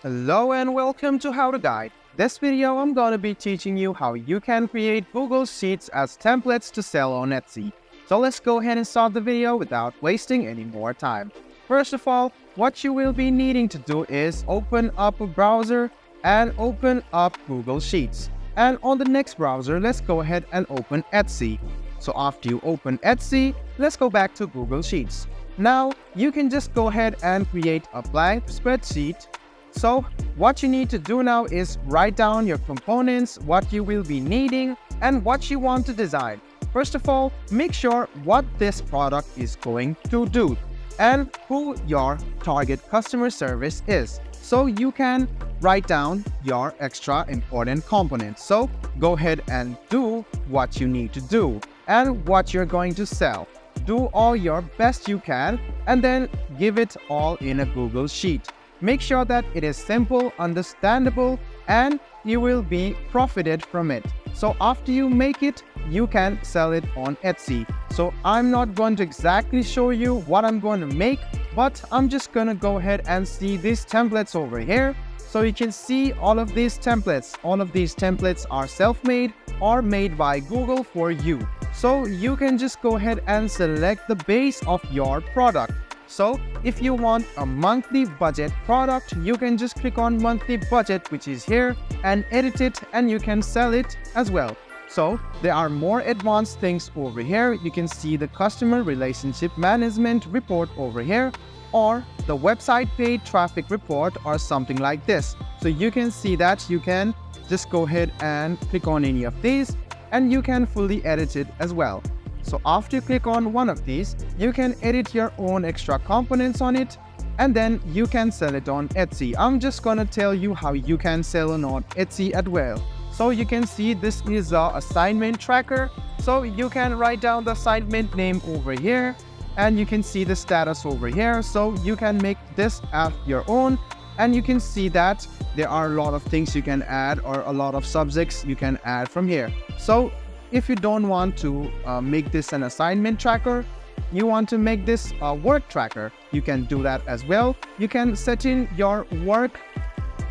Hello and welcome to How to Guide. This video I'm gonna be teaching you how you can create Google Sheets as templates to sell on Etsy. So let's go ahead and start the video without wasting any more time. First of all, what you will be needing to do is open up a browser and open up Google Sheets. And on the next browser, let's go ahead and open Etsy. So after you open Etsy, let's go back to Google Sheets. Now you can just go ahead and create a blank spreadsheet. So what you need to do now is write down your components, what you will be needing, and what you want to design. First of all, make sure what this product is going to do and who your target customer service is. So you can write down your extra important components. So go ahead and do what you need to do and what you're going to sell. Do all your best you can and then give it all in a Google Sheet. Make sure that it is simple, understandable, and you will be profited from it. So after you make it, you can sell it on Etsy. So I'm not going to exactly show you what I'm going to make, but I'm just going to go ahead and see these templates over here. So you can see all of these templates. All of these templates are self-made or made by Google for you. So you can just go ahead and select the base of your product. So if you want a monthly budget product, you can just click on monthly budget, which is here, and edit it, and you can sell it as well. So there are more advanced things over here. You can see the customer relationship management report over here, or the website paid traffic report, or something like this. So you can see that you can just go ahead and click on any of these, and you can fully edit it as well. So after you click on one of these, you can edit your own extra components on it, and then you can sell it on Etsy. I'm just gonna tell you how you can sell on Etsy as well. So you can see this is the assignment tracker. So you can write down the assignment name over here, and you can see the status over here. So you can make this as your own, and you can see that there are a lot of things you can add, or a lot of subjects you can add from here. So if you don't want to make this an assignment tracker, you want to make this a work tracker, you can do that as well. You can set in your work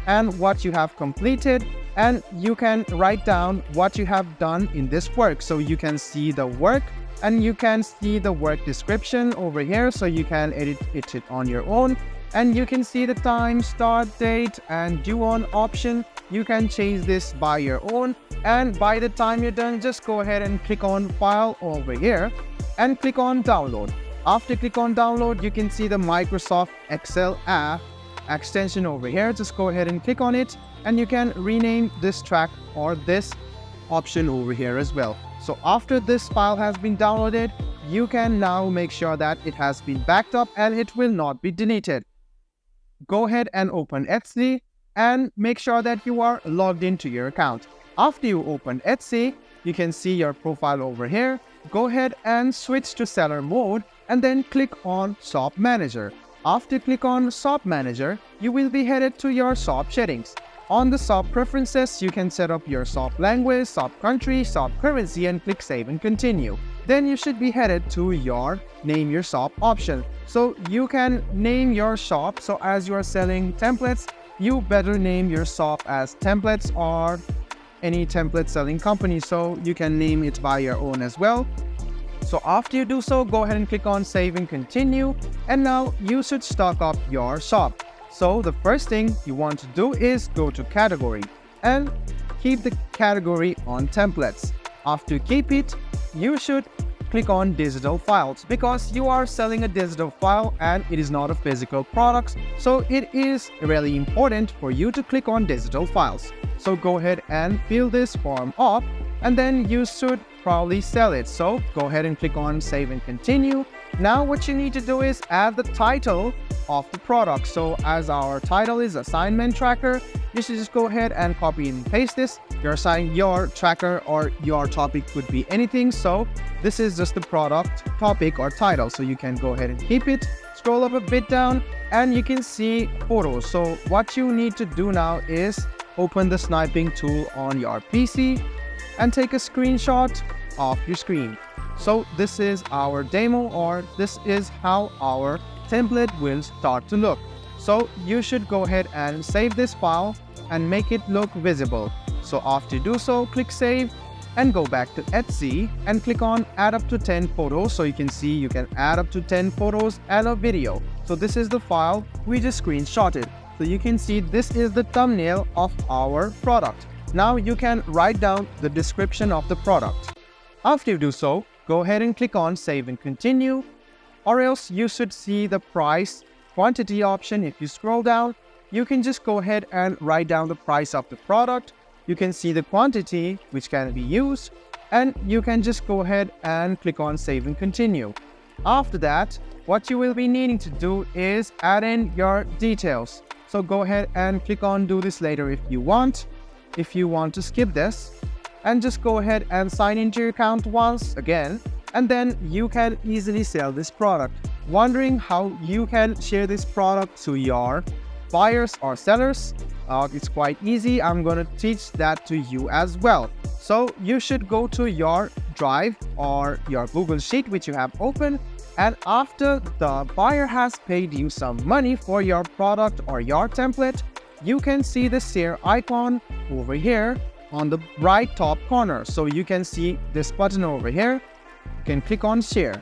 and what you have completed, and you can write down what you have done in this work. So you can see the work, and you can see the work description over here, so you can edit it on your own. And you can see the time, start date, and due on option. You can change this by your own, and by the time you're done, just go ahead and click on file over here and click on download. After click on download, you can see the Microsoft Excel app extension over here. Just go ahead and click on it, and you can rename this track or this option over here as well. So after this file has been downloaded, you can now make sure that it has been backed up and it will not be deleted. Go ahead and open Etsy and make sure that you are logged into your account. After you open Etsy, you can see your profile over here. Go ahead and switch to seller mode and then click on Shop Manager. After click on Shop Manager, you will be headed to your shop settings. On the shop preferences, you can set up your shop language, shop country, shop currency, and click Save and Continue. Then you should be headed to your Name Your Shop option. So you can name your shop. So as you are selling templates, you better name your shop as templates or any template selling company. So you can name it by your own as well. So after you do so, go ahead and click on Save and Continue. And now you should stock up your shop. So the first thing you want to do is go to category and keep the category on templates. After you keep it, you should click on digital files, because you are selling a digital file and it is not a physical product. So it is really important for you to click on digital files. So go ahead and fill this form up, and then you should probably sell it. So go ahead and click on Save and Continue. Now what you need to do is add the title of the product. So as our title is assignment tracker, you should just go ahead and copy and paste this. Your tracker or your topic could be anything. So this is just the product topic or title. So you can go ahead and keep it. Scroll up a bit down and you can see photos. So what you need to do now is open the sniping tool on your PC and take a screenshot of your screen. So this is our demo, or this is how our template will start to look. So you should go ahead and save this file and make it look visible. So after you do so, click save and go back to Etsy and click on add up to 10 photos. So you can see you can add up to 10 photos and a video. So this is the file we just screenshotted. So you can see this is the thumbnail of our product. Now you can write down the description of the product. After you do so, go ahead and click on save and continue, or else you should see the price quantity option. If you scroll down, you can just go ahead and write down the price of the product. You can see the quantity which can be used, and you can just go ahead and click on save and continue. After that, what you will be needing to do is add in your details. So go ahead and click on do this later if you want. If you want to skip this, and just go ahead and sign into your account once again, and then you can easily sell this product. Wondering how you can share this product to your buyers or sellers? It's quite easy. I'm going to teach that to you as well. So you should go to your Drive or your Google Sheet which you have open, and after the buyer has paid you some money for your product or your template, you can see the share icon over here on the right top corner. So you can see this button over here. You can click on share.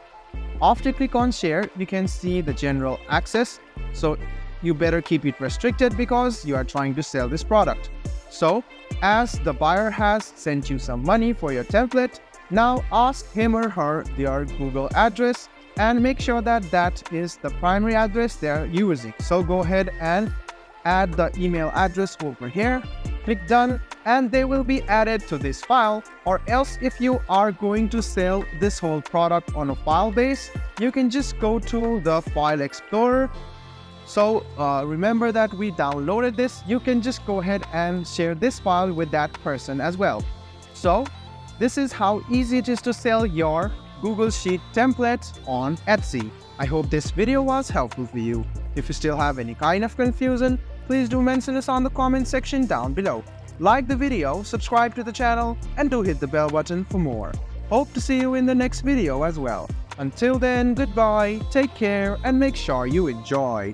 After click on share, you can see the general access. So you better keep it restricted because you are trying to sell this product. So as the buyer has sent you some money for your template, now ask him or her their Google address and make sure that that is the primary address they're using. So go ahead and add the email address over here, click done, and they will be added to this file. Or else if you are going to sell this whole product on a file base, you can just go to the file explorer. So remember that we downloaded this. You can just go ahead and share this file with that person as well. So this is how easy it is to sell your Google Sheet template on Etsy. I hope this video was helpful for you. If you still have any kind of confusion, please do mention us on the comment section down below. Like the video, subscribe to the channel, and do hit the bell button for more. Hope to see you in the next video as well. Until then, goodbye, take care, and make sure you enjoy.